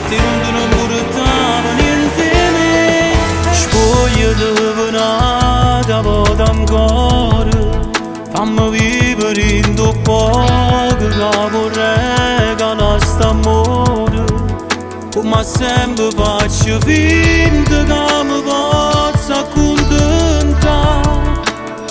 te non portava niente me. Spoglia di venata vado ancora, fammi vivere in tuo poco, che vorrei che la st'amore. Come sempre faccio finta che mi possa accontentare,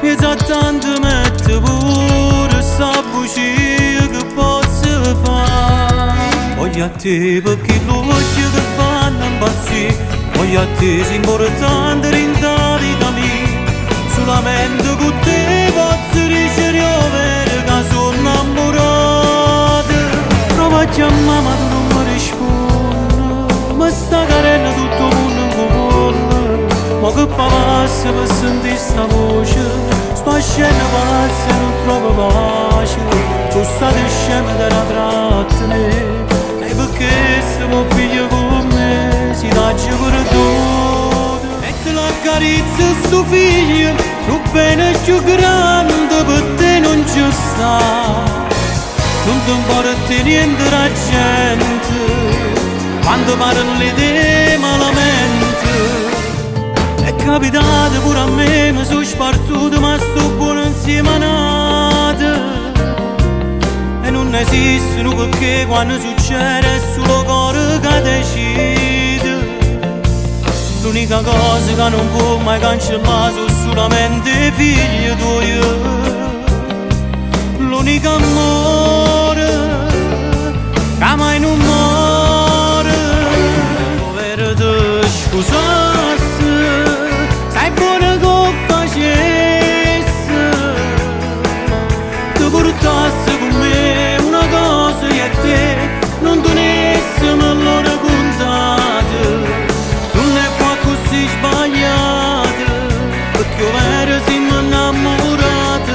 esattamente pure sta bugia che posso fare. Voglio a te perché l'occhio che fanno impazzire, voglio a te sei importante in la vita mia. Solamente con te posso ricevere che sono innamorato. Prova a chiamare ma tu non mi rispondi, ma sta carena tutto il mondo vuole. Ma che passa per sentire sta voce, sto scena pazza e non trovo pace. Tu stai scema da trattenere, e perché stiamo figli con me, si taglia perdono. Metti la carizza sto figlio, non bene più grande per te non ci sta. Non ti importa niente la gente, quando parli te malamente. È capitato pure a me, mi sono spartuto ma sto buono insieme a nata. E non esistono perché quando succede è solo cuore che decide. L'unica cosa che non può mai cancellare sono solamente i figli tuoi. L'unico amore che mai non muore. Povero te scusassi, sai buona che facessi, ti portassi con me una cosa che a te non tenessi me l'ho raccontata. Non è qua così sbagliata, perché io vero siamo innamorati,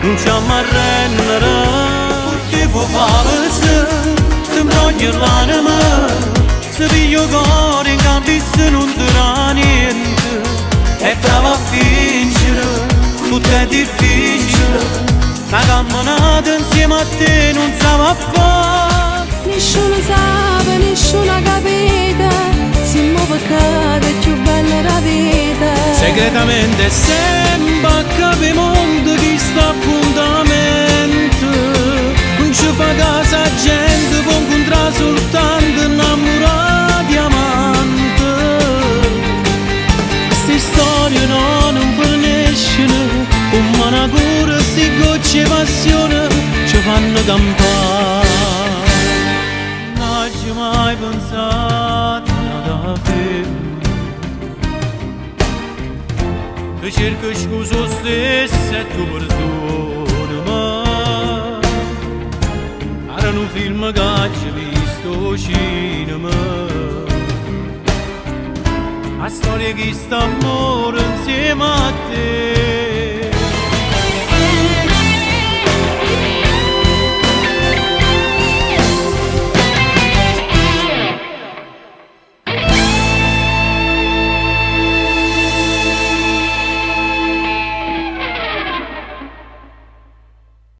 non ci ammarrennere. Perché può fare se ti imbroglio l'anima, se piglio cuore in cambio se non ti dà niente. È brava a fingere, tutto è difficile, ma camminata insieme a te non sa va fare. Nessuno sa, nessuno capita, siamo peccati è più bella la vita. Segretamente sempre a capo mondo chi sta appuntamento, non ci fa caso a gente, può incontrare soltanto innamorati amanti. Queste storie no, non finiscono, come una cura, sti gocce passione ci fanno campare. Non ci ho mai pensato a te, che cerco scusa stessa e tu perdonami. Era un film che ci visto al cinema, la storia che sta amore insieme a te.